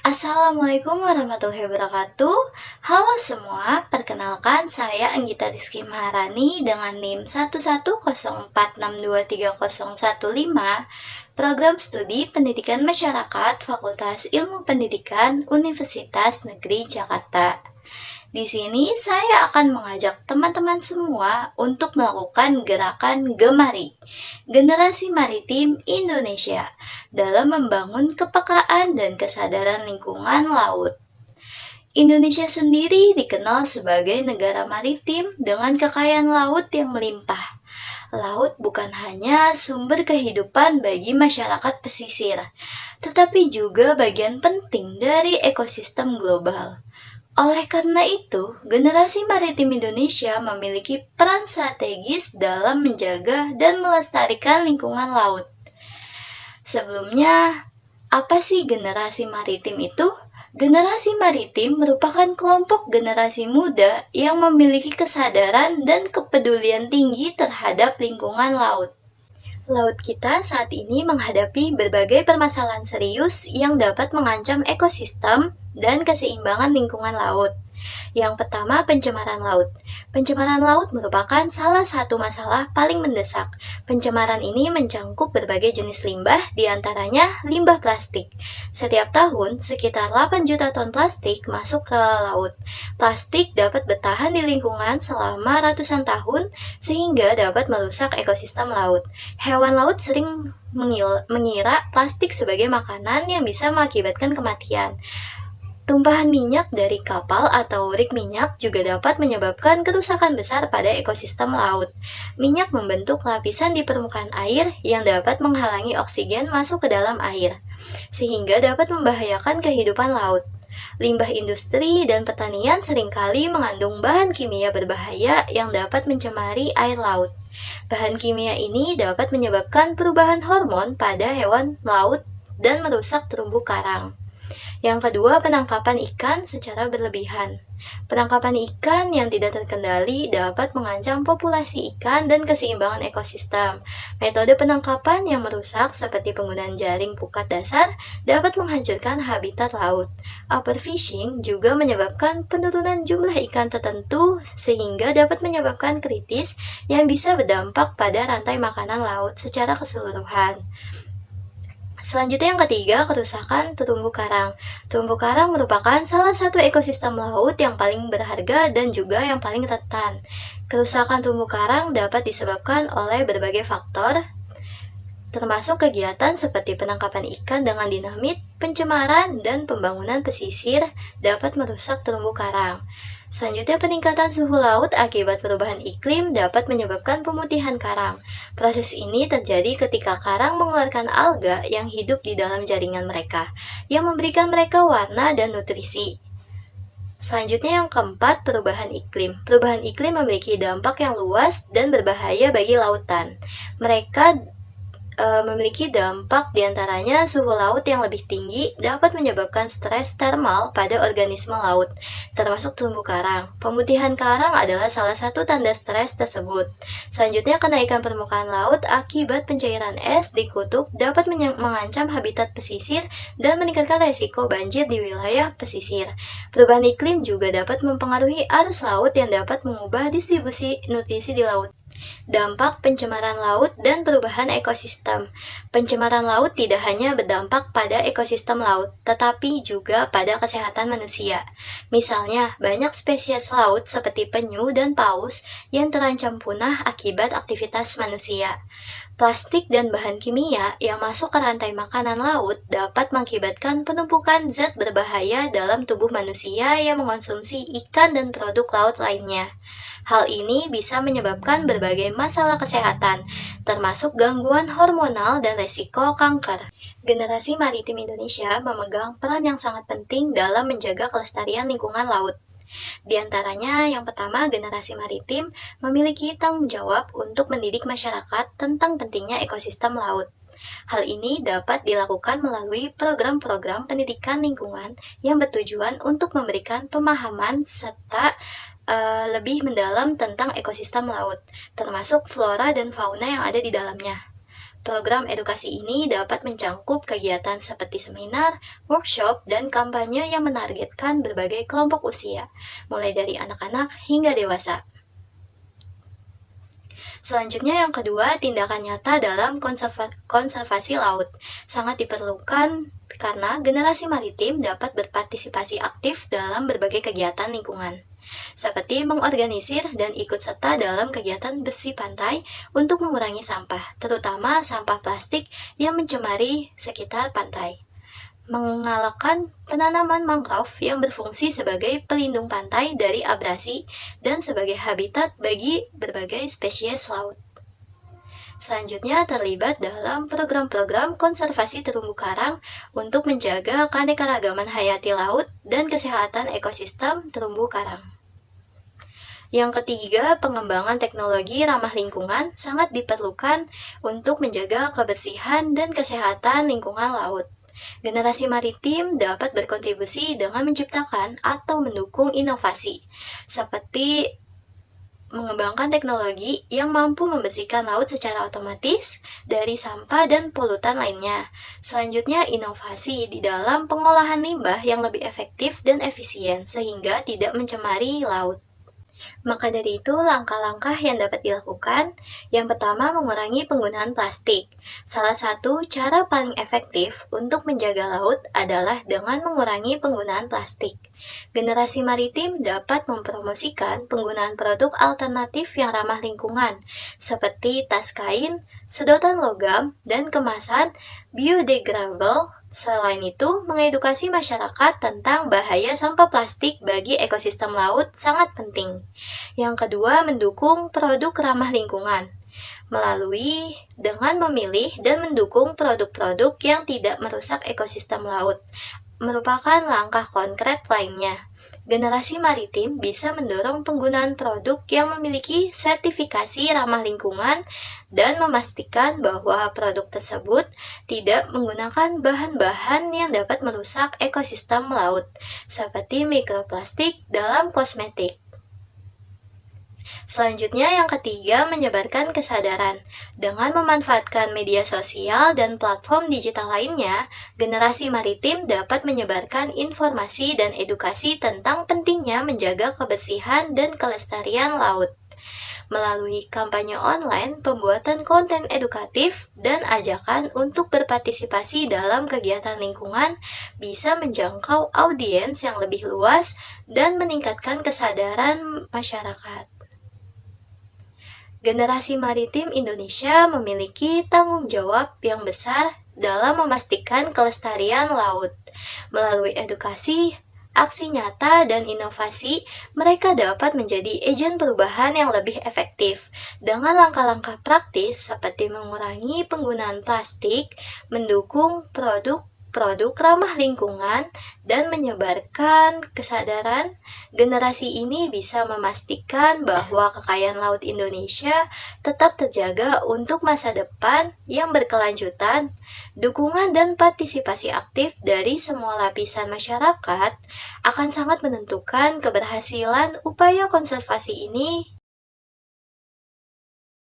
Assalamualaikum warahmatullahi wabarakatuh. Halo semua, perkenalkan saya Anggita Rizky Maharani dengan NIM 11046230115, Program Studi Pendidikan Masyarakat Fakultas Ilmu Pendidikan Universitas Negeri Jakarta. Di sini saya akan mengajak teman-teman semua untuk melakukan gerakan Gemari, Generasi Maritim Indonesia, dalam membangun kepekaan dan kesadaran lingkungan laut. Indonesia sendiri dikenal sebagai negara maritim dengan kekayaan laut yang melimpah. Laut bukan hanya sumber kehidupan bagi masyarakat pesisir, tetapi juga bagian penting dari ekosistem global. Oleh karena itu, generasi maritim Indonesia memiliki peran strategis dalam menjaga dan melestarikan lingkungan laut. Sebelumnya, apa sih generasi maritim itu? Generasi maritim merupakan kelompok generasi muda yang memiliki kesadaran dan kepedulian tinggi terhadap lingkungan laut. Laut kita saat ini menghadapi berbagai permasalahan serius yang dapat mengancam ekosistem dan keseimbangan lingkungan laut. Yang pertama, pencemaran laut. Pencemaran laut merupakan salah satu masalah paling mendesak. Pencemaran ini mencangkup berbagai jenis limbah, diantaranya limbah plastik. Setiap tahun, sekitar 8 juta ton plastik masuk ke laut. Plastik dapat bertahan di lingkungan selama ratusan tahun, sehingga dapat merusak ekosistem laut. Hewan laut sering mengira plastik sebagai makanan yang bisa mengakibatkan kematian. Tumpahan minyak dari kapal atau rig minyak juga dapat menyebabkan kerusakan besar pada ekosistem laut. Minyak membentuk lapisan di permukaan air yang dapat menghalangi oksigen masuk ke dalam air, sehingga dapat membahayakan kehidupan laut. Limbah industri dan pertanian seringkali mengandung bahan kimia berbahaya yang dapat mencemari air laut. Bahan kimia ini dapat menyebabkan perubahan hormon pada hewan laut dan merusak terumbu karang. Yang kedua, penangkapan ikan secara berlebihan. Penangkapan ikan yang tidak terkendali dapat mengancam populasi ikan dan keseimbangan ekosistem. Metode penangkapan yang merusak seperti penggunaan jaring pukat dasar dapat menghancurkan habitat laut. Overfishing juga menyebabkan penurunan jumlah ikan tertentu sehingga dapat menyebabkan kritis yang bisa berdampak pada rantai makanan laut secara keseluruhan. Selanjutnya yang ketiga, kerusakan terumbu karang. Terumbu karang merupakan salah satu ekosistem laut yang paling berharga dan juga yang paling rentan. Kerusakan terumbu karang dapat disebabkan oleh berbagai faktor, termasuk kegiatan seperti penangkapan ikan dengan dinamit, pencemaran, dan pembangunan pesisir dapat merusak terumbu karang. Selanjutnya, peningkatan suhu laut akibat perubahan iklim dapat menyebabkan pemutihan karang. Proses ini terjadi ketika karang mengeluarkan alga yang hidup di dalam jaringan mereka, yang memberikan mereka warna dan nutrisi. Selanjutnya yang keempat, perubahan iklim. Perubahan iklim memiliki dampak yang luas dan berbahaya bagi lautan. Mereka memiliki dampak diantaranya suhu laut yang lebih tinggi dapat menyebabkan stres termal pada organisme laut, termasuk terumbu karang. Pemutihan karang adalah salah satu tanda stres tersebut. Selanjutnya, kenaikan permukaan laut akibat pencairan es di kutub dapat mengancam habitat pesisir dan meningkatkan resiko banjir di wilayah pesisir. Perubahan iklim juga dapat mempengaruhi arus laut yang dapat mengubah distribusi nutrisi di laut. Dampak pencemaran laut dan perubahan ekosistem. Pencemaran laut tidak hanya berdampak pada ekosistem laut, tetapi juga pada kesehatan manusia. Misalnya, banyak spesies laut seperti penyu dan paus yang terancam punah akibat aktivitas manusia. Plastik dan bahan kimia yang masuk ke rantai makanan laut dapat mengakibatkan penumpukan zat berbahaya dalam tubuh manusia yang mengonsumsi ikan dan produk laut lainnya. Hal ini bisa menyebabkan berbagai masalah kesehatan, termasuk gangguan hormonal dan resiko kanker. Generasi Maritim Indonesia memegang peran yang sangat penting dalam menjaga kelestarian lingkungan laut. Di antaranya, yang pertama, generasi maritim memiliki tanggung jawab untuk mendidik masyarakat tentang pentingnya ekosistem laut. Hal ini dapat dilakukan melalui program-program pendidikan lingkungan yang bertujuan untuk memberikan pemahaman serta lebih mendalam tentang ekosistem laut, termasuk flora dan fauna yang ada di dalamnya. Program edukasi ini dapat mencangkup kegiatan seperti seminar, workshop, dan kampanye yang menargetkan berbagai kelompok usia, mulai dari anak-anak hingga dewasa. Selanjutnya yang kedua, tindakan nyata dalam konservasi laut. Sangat diperlukan karena generasi maritim dapat berpartisipasi aktif dalam berbagai kegiatan lingkungan, seperti mengorganisir dan ikut serta dalam kegiatan bersih pantai untuk mengurangi sampah, terutama sampah plastik yang mencemari sekitar pantai. Mengalahkan penanaman mangrove yang berfungsi sebagai pelindung pantai dari abrasi dan sebagai habitat bagi berbagai spesies laut. Selanjutnya terlibat dalam program-program konservasi terumbu karang untuk menjaga keanekaragaman hayati laut dan kesehatan ekosistem terumbu karang. Yang ketiga, pengembangan teknologi ramah lingkungan sangat diperlukan untuk menjaga kebersihan dan kesehatan lingkungan laut. Generasi maritim dapat berkontribusi dengan menciptakan atau mendukung inovasi, seperti mengembangkan teknologi yang mampu membersihkan laut secara otomatis dari sampah dan polutan lainnya. Selanjutnya, inovasi di dalam pengolahan limbah yang lebih efektif dan efisien, sehingga tidak mencemari laut. Maka dari itu, langkah-langkah yang dapat dilakukan, yang pertama mengurangi penggunaan plastik. Salah satu cara paling efektif untuk menjaga laut adalah dengan mengurangi penggunaan plastik. Generasi maritim dapat mempromosikan penggunaan produk alternatif yang ramah lingkungan, seperti tas kain, sedotan logam, dan kemasan biodegradable. Selain itu, mengedukasi masyarakat tentang bahaya sampah plastik bagi ekosistem laut sangat penting. Yang kedua, mendukung produk ramah lingkungan melalui dengan memilih dan mendukung produk-produk yang tidak merusak ekosistem laut, merupakan langkah konkret lainnya. Generasi maritim bisa mendorong penggunaan produk yang memiliki sertifikasi ramah lingkungan dan memastikan bahwa produk tersebut tidak menggunakan bahan-bahan yang dapat merusak ekosistem laut, seperti mikroplastik dalam kosmetik. Selanjutnya yang ketiga, menyebarkan kesadaran. Dengan memanfaatkan media sosial dan platform digital lainnya, generasi maritim dapat menyebarkan informasi dan edukasi tentang pentingnya menjaga kebersihan dan kelestarian laut. Melalui kampanye online, pembuatan konten edukatif, dan ajakan untuk berpartisipasi dalam kegiatan lingkungan bisa menjangkau audiens yang lebih luas dan meningkatkan kesadaran masyarakat. Generasi maritim Indonesia memiliki tanggung jawab yang besar dalam memastikan kelestarian laut. Melalui edukasi, aksi nyata, dan inovasi, mereka dapat menjadi agen perubahan yang lebih efektif. Dengan langkah-langkah praktis seperti mengurangi penggunaan plastik, mendukung produk ramah lingkungan, dan menyebarkan kesadaran, generasi ini bisa memastikan bahwa kekayaan laut Indonesia tetap terjaga untuk masa depan yang berkelanjutan. Dukungan dan partisipasi aktif dari semua lapisan masyarakat akan sangat menentukan keberhasilan upaya konservasi ini